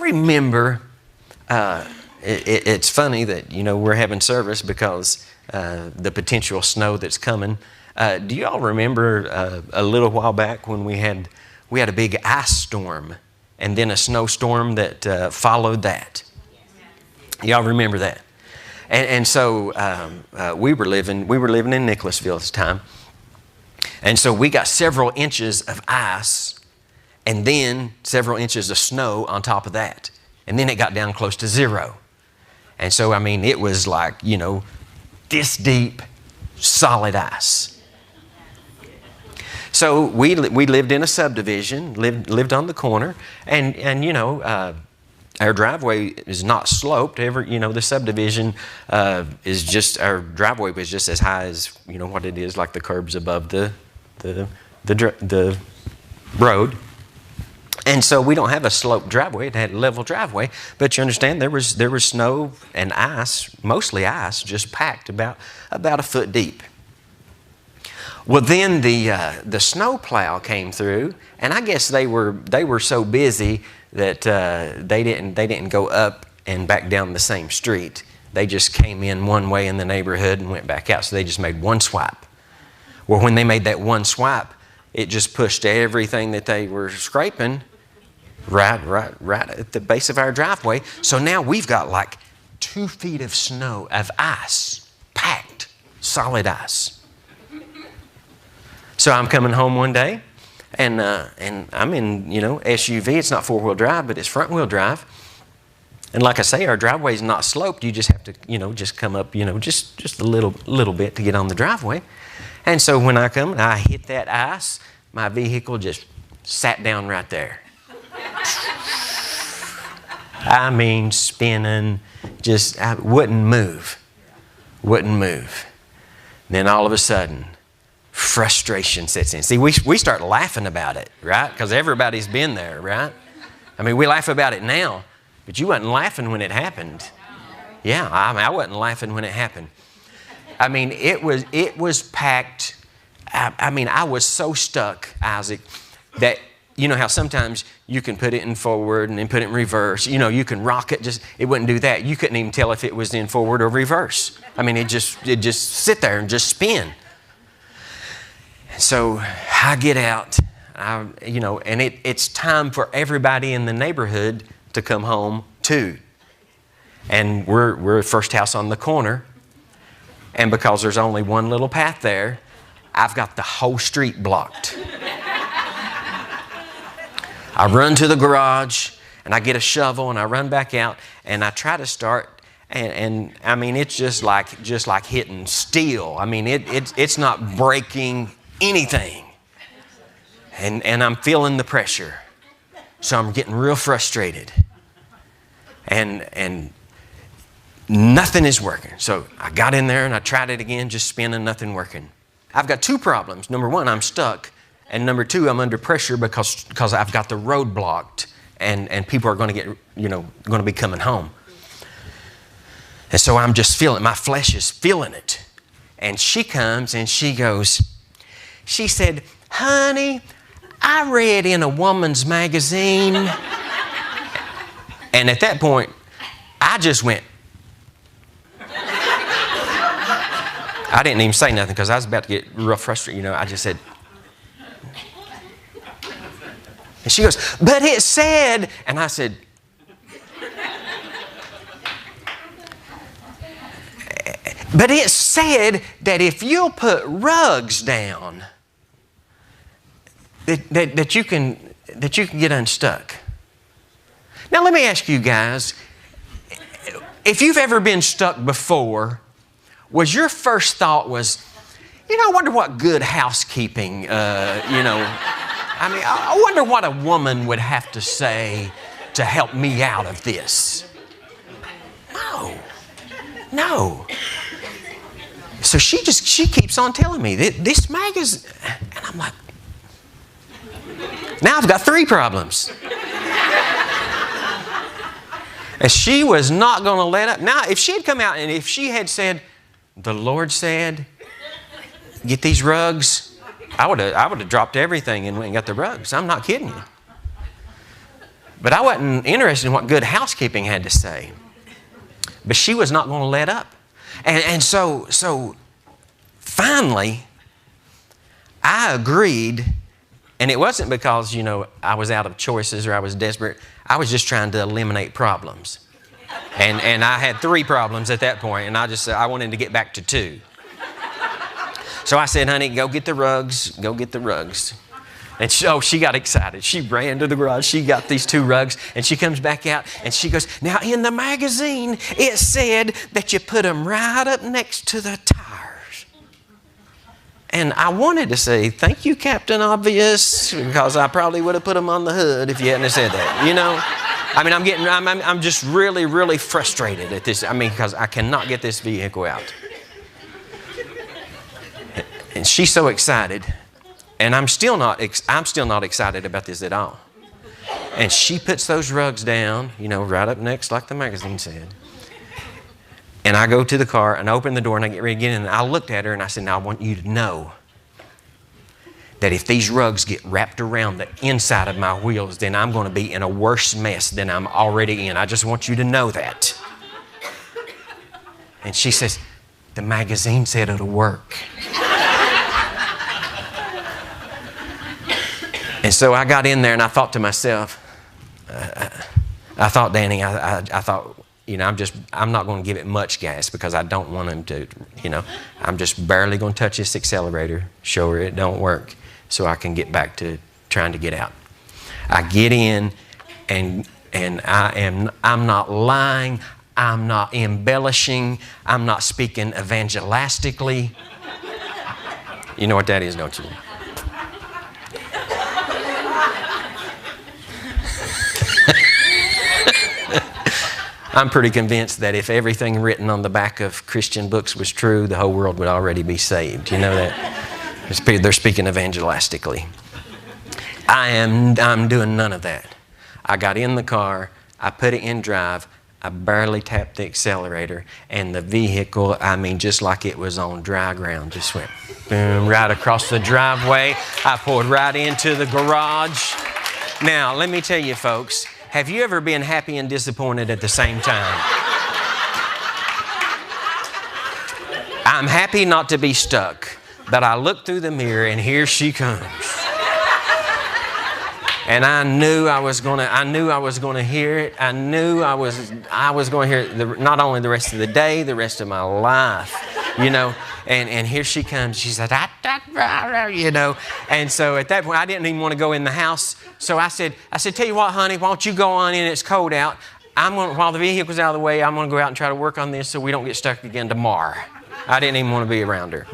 remember, it's funny that, we're having service because the potential snow that's coming. Do you all remember a little while back when we had a big ice storm and then a snowstorm that followed that? Y'all remember that? And so we were living in Nicholasville at the time. And so we got several inches of ice and then several inches of snow on top of that. And then it got down close to zero. And so, it was like, this deep, solid ice. So we lived in a subdivision, lived on the corner, and our driveway is not sloped. The subdivision is just, our driveway was just as high as, what it is, like the curbs above the road. And so we don't have a sloped driveway. It had a level driveway. But you understand, there was snow and ice, mostly ice, just packed about a foot deep. Well, then the snow plow came through, and I guess they were so busy that they didn't go up and back down the same street. They just came in one way in the neighborhood and went back out. So they just made one swipe. Well, when they made that one swipe, it just pushed everything that they were scraping right at the base of our driveway. So now we've got like 2 feet of snow, of ice, packed, solid ice. So I'm coming home one day, and I'm in, SUV. It's not 4-wheel drive, but it's front-wheel drive. And like I say, our driveway is not sloped. You just have to, just come up, just a little bit to get on the driveway. And so when I come and I hit that ice, my vehicle just sat down right there. Spinning, I wouldn't move. Then all of a sudden, frustration sets in. See, we start laughing about it, right? Because everybody's been there, right? We laugh about it now, but you wasn't laughing when it happened. Yeah, I wasn't laughing when it happened. It was packed. I was so stuck, Isaac, that how sometimes you can put it in forward and then put it in reverse. You can rock it. It wouldn't do that. You couldn't even tell if it was in forward or reverse. It just sit there and just spin. So I get out, and it's time for everybody in the neighborhood to come home too. And we're first house on the corner. And because there's only one little path there, I've got the whole street blocked. I run to the garage and I get a shovel and I run back out and I try to start and it's just like hitting steel. It's not breaking anything. And I'm feeling the pressure. So I'm getting real frustrated. And nothing is working. So I got in there and I tried it again, just spinning, nothing working. I've got 2 problems. Number 1, I'm stuck. And number 2, I'm under pressure because I've got the road blocked and people are going to get, going to be coming home. And so I'm just feeling, my flesh is feeling it. And she comes and she said, "Honey, I read in a woman's magazine." And at that point, I just went. I didn't even say nothing because I was about to get real frustrated. I just said. And she goes, "But it said," and I said, "But it said that if you'll put rugs down, that you can get unstuck." Now let me ask you guys, if you've ever been stuck before, was your first thought was, I wonder what good housekeeping, I wonder what a woman would have to say to help me out of this. No. So she keeps on telling me that this magazine, and I'm like, now I've got 3 problems. And she was not going to let up. Now, if she had come out and if she had said, "The Lord said, get these rugs," I would have dropped everything and went and got the rugs. I'm not kidding you. But I wasn't interested in what good housekeeping had to say. But she was not going to let up. And so finally, I agreed. And it wasn't because, I was out of choices or I was desperate. I was just trying to eliminate problems. And I had 3 problems at that point, and I just said I wanted to get back to 2. So I said, honey, go get the rugs. Go get the rugs. And she got excited. She ran to the garage. She got these 2 rugs, and she comes back out, and she goes, now in the magazine, it said that you put them right up next to the tires. And I wanted to say, thank you, Captain Obvious, because I probably would have put them on the hood if you hadn't have said that, I mean, I'm just really, really frustrated at this. I mean, because I cannot get this vehicle out. And she's so excited, and I'm still not excited about this at all. And she puts those rugs down, right up next, like the magazine said. And I go to the car and I open the door and I get ready to get in. And I looked at her and I said, now I want you to know that if these rugs get wrapped around the inside of my wheels, then I'm going to be in a worse mess than I'm already in. I just want you to know that. And she says, the magazine said it'll work. And so I got in there and I thought to myself, Danny, I thought, I'm not going to give it much gas because I don't want him to, I'm just barely going to touch this accelerator, show her it don't work so I can get back to trying to get out. I get in and I'm not lying, I'm not embellishing, I'm not speaking evangelistically. You know what that is, don't you? I'm pretty convinced that if everything written on the back of Christian books was true, the whole world would already be saved. You know that? They're speaking evangelistically. I'm doing none of that. I got in the car, I put it in drive, I barely tapped the accelerator, and the vehicle, just like it was on dry ground, just went boom, right across the driveway. I pulled right into the garage. Now, let me tell you, folks, have you ever been happy and disappointed at the same time? I'm happy not to be stuck, but I look through the mirror and here she comes. And I knew I was going to hear it. I knew I was going to hear it not only the rest of the day, the rest of my life, And here she comes. She said, And so at that point, I didn't even want to go in the house. So I said, tell you what, honey, why don't you go on in? It's cold out. While the vehicle's out of the way, I'm going to go out and try to work on this so we don't get stuck again tomorrow. I didn't even want to be around her.